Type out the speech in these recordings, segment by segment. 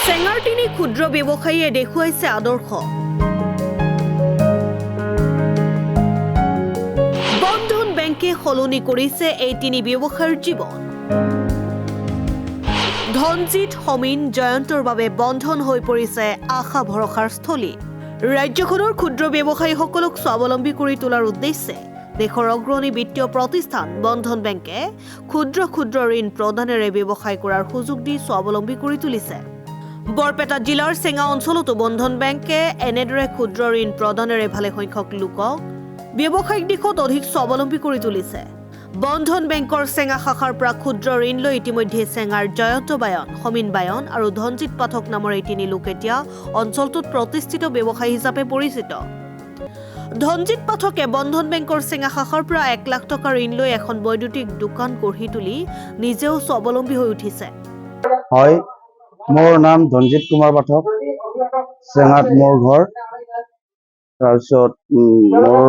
চেঙাৰটিনি ক্ষুদ্ৰ ব্যৱসায়ীয়ে দেখুৱাইছে আদৰ্শ। বন্ধন বেংকে সলনি কৰিছে এই তিনি ব্যৱসায়ীৰ জীৱন। ধনজিৎ, সমীন, জয়ন্তৰ বাবে বন্ধন হৈ পৰিছে আশা ভৰসাৰ স্থলী। ৰাজ্যখনৰ ক্ষুদ্ৰ ব্যৱসায়ীসকলক স্বাৱলম্বী কৰি তোলাৰ উদ্দেশ্যে দেশৰ অগ্ৰণী বিত্তীয় প্ৰতিষ্ঠান বন্ধন বেংকে ক্ষুদ্ৰ ঋণ প্ৰদানেৰে ব্যৱসায় কৰাৰ সুযোগ দি স্বাৱলম্বী কৰি তুলিছে। বৰপেটা জিলাৰ চেঙা অঞ্চলতো বন্ধন বেংকে এনেদৰে ক্ষুদ্ৰ ঋণ প্ৰদানেৰে ভালে সংখ্যক লোকক ব্যৱসায়িক দিশত অধিক স্বাৱলম্বী কৰি তুলিছে। বন্ধন বেংকৰ চেঙা শাখাৰ পৰা ক্ষুদ্ৰ ঋণ লৈ ইতিমধ্যে চেঙাৰ জয়ন্ত বায়ন, সমীন বায়ন আৰু ধনজিৎ পাঠক নামৰ এই তিনি লোক এতিয়া অঞ্চলটোত প্ৰতিষ্ঠিত ব্যৱসায়ী হিচাপে পৰিচিত। ধনজিৎ পাঠকে বন্ধন বেংকৰ চেঙা শাখাৰ পৰা 1 লাখ টকা ঋণ লৈ এখন বৈদ্যুতিক দোকান গঢ়ি তুলি নিজেও স্বাৱলম্বী হৈ উঠিছে। হয়, মোৰ নাম ধনজিৎ কুমাৰ পাঠক, চেঙাত মোৰ ঘৰ। তাৰপিছত মোৰ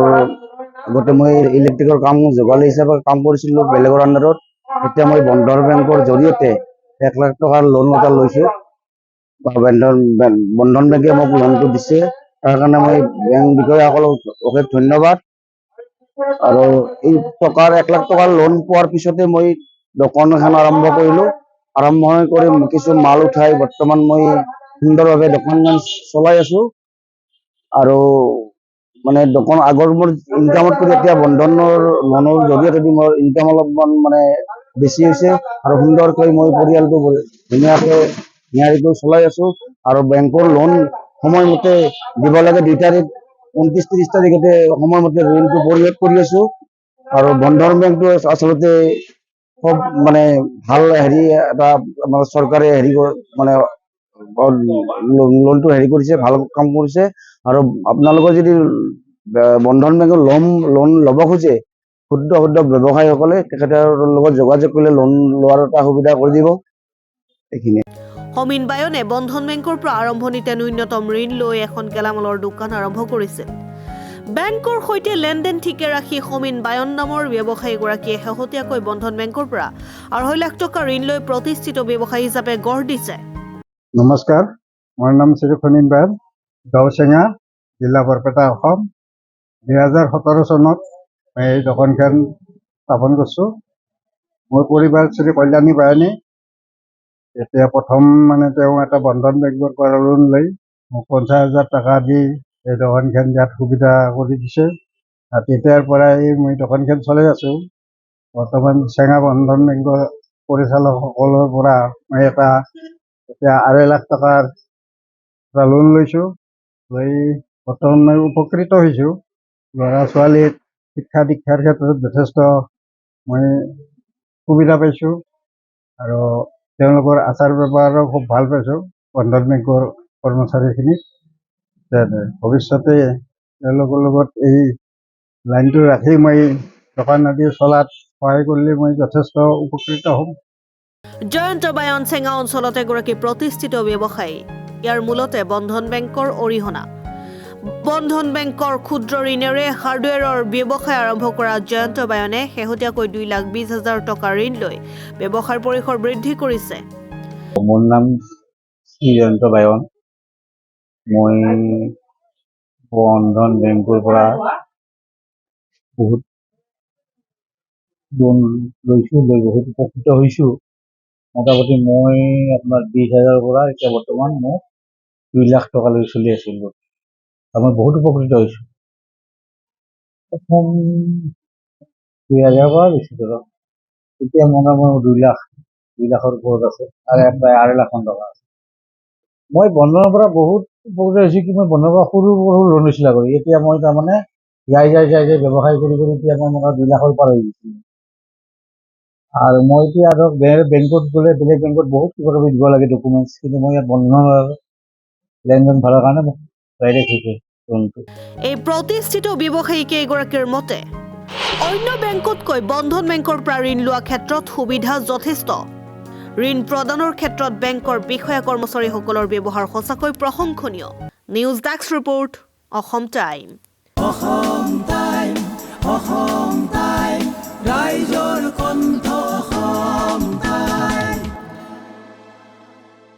আগতে মই ইলেক্ট্ৰিকৰ কাম যোগালী হিচাপে কাম কৰিছিলোঁ বেলেগৰ আণ্ডাৰত। এতিয়া মই বন্ধন বেংকৰ জৰিয়তে 1 লাখ টকাৰ লোন এটা লৈছোঁ। বন্ধন বেংকে মোক লোনটো দিছে, তাৰ কাৰণে মই বেংক বিষয়াসকলক অশেষ ধন্যবাদ। আৰু এই 1 লাখ টকাৰ লোন পোৱাৰ পিছতে মই দোকান এখন আৰম্ভ কৰিলোঁ। আৰম্ভ কৰি কিছু মাল উঠাই বৰ্তমান মই সুন্দৰভাৱে দোকানখন চলাই আছোঁ। আৰু মানে দোকান আগৰ মোৰ ইনকামত কৰি এতিয়া বন্ধনৰ লোনৰ জৰিয়তে মোৰ ইনকাম অলপমান মানে বেছি হৈছে আৰু সুন্দৰকৈ মই পৰিয়ালটো ধুনীয়াকৈ নিয়াৰিকৈ চলাই আছোঁ। আৰু বেংকৰ লোন সময়মতে দিব লাগে, 2 তাৰিখ 29-30 তাৰিখতে সময়মতে ঋণটো পৰিশোধ কৰি আছোঁ। আৰু বন্ধন বেংকটো আচলতে খুব মানে ভাল এটা মানে চৰকাৰে মানে লোনটো কৰিছে, ভাল কাম কৰিছে। আৰু আপোনালোকে যদি বন্ধন বেংকৰ লোন ল'ব খোজে, ক্ষুদ্ৰ ব্যৱসায়ীসকলে তেখেতৰ লগত যোগাযোগ কৰিলে লোন লোৱাৰ এটা সুবিধা কৰি দিব। এইখিনি। সমীন বায়নে বন্ধন বেংকৰ পৰা আৰম্ভণিতে ন্যূনতম ঋণ লৈ এখন গেলামালৰ দোকান আৰম্ভ কৰিছিল। বেংকৰ সৈতে লেনদেন ঠিকে ৰাখি সমীন বায়ন নামৰ ব্যৱসায়ীগৰাকীয়ে শেহতীয়াকৈ বন্ধন বেংকৰ পৰা 2.5 লাখ টকা ঋণ লৈ প্ৰতিষ্ঠিত ব্যৱসায়ী হিচাপে গঢ় দিছে। নমস্কাৰ, মোৰ নাম শ্ৰী সমীন বায়ন, গাঁও চেঙা, জিলা বৰপেটা, অসম। 2017 চনত এই দোকানখন স্থাপন কৰিছোঁ। মোৰ পৰিবাৰ শ্ৰী কল্যাণী বায়নী। এতিয়া প্ৰথম মানে তেওঁ এটা বন্ধন বেংকৰ পৰা লোন লৈ মোক 50,000 টকা দি এই দোকানখন দিয়াত সুবিধা কৰি দিছে। আৰু তেতিয়াৰ পৰাই মই দোকানখন চলাই আছোঁ। বৰ্তমান চেঙা বন্ধন বেংকৰ পৰিচালকসকলৰ পৰা মই এতিয়া 2.5 লাখ টকাৰ এটা লোন লৈছোঁ। লৈ বৰ্তমান মই উপকৃত হৈছোঁ। ল'ৰা ছোৱালীক শিক্ষা দীক্ষাৰ ক্ষেত্ৰত যথেষ্ট মই সুবিধা পাইছোঁ। আৰু তেওঁলোকৰ আচাৰ ব্যৱহাৰো খুব ভাল পাইছোঁ বন্ধন বেংকৰ কৰ্মচাৰীখিনিক। ভৱিষ্যতে তেওঁলোকৰ লগত এই লাইনটো ৰাখি মই দোকান আদি চলাত সহায় কৰিলে মই যথেষ্ট উপকৃত হ'ম। জয়ন্ত বায়ন চেঙা অঞ্চলত এগৰাকী প্ৰতিষ্ঠিত ব্যৱসায়ী। ইয়াৰ মূলতে বন্ধন বেংকৰ অৰিহণা। বন্ধন বেংকৰ ক্ষুদ্ৰ ঋণেৰে হাৰ্ডৱেৰৰ ব্যৱসায় আৰম্ভ কৰা জয়ন্ত বায়নে শেহতীয়াকৈ 2,20,000 টকা ঋণ লৈ ব্যৱসায়ৰ পৰিসৰ বৃদ্ধি কৰিছে। মোৰ নাম জয়ন্ত বায়ন। মই বন্ধন বেংকৰ পৰা বহুত লোন লৈছোঁ, লৈ বহুত উপকৃত হৈছোঁ। মোটামুটি মই আপোনাৰ 20,000 পৰা এতিয়া বৰ্তমান মোক 2 লাখ টকালৈ চলি আছিলোঁ। মই বহুত উপকৃত হৈছোঁ। প্ৰথম 2,000 পৰা বেছি ধৰক, এতিয়া মোটামুটি 2 লাখৰ ওপৰত আছে আৰু প্ৰায় 2.5 লাখ টকা আছে। মই বন্ধনৰ পৰা বহুত উপকৃত হৈছোঁ। কি মই বন্ধনৰ পৰা সৰু লোন লৈছিলোঁ আগতে। এতিয়া মই তাৰমানে যাই ব্যৱসায় কৰি এতিয়া মই 2 লাখৰ পাৰ হৈ গৈছোঁ। আৰু মই এতিয়া ধৰক বেংকত গ'লে বেলেগ বেংকত বহুত কিবা কিবি দিব লাগে ডকুমেণ্টছ, কিন্তু মই ইয়াত বন্ধনৰ লেনদেন ভালৰ কাৰণে মোক ডাইৰেক্ট হৈছে লোনটো। এই প্ৰতিষ্ঠিত ব্যৱসায়ী কেইগৰাকীৰ মতে অন্য বেংকতকৈ বন্ধন বেংকৰ পৰা ঋণ লোৱা ক্ষেত্ৰত সুবিধা যথেষ্ট। ঋণ প্ৰদানৰ ক্ষেত্ৰত বেংকৰ বিষয়া কৰ্মচাৰীসকলৰ ব্যৱহাৰ সঁচাকৈ প্ৰশংসনীয়। News desk report, Assam time.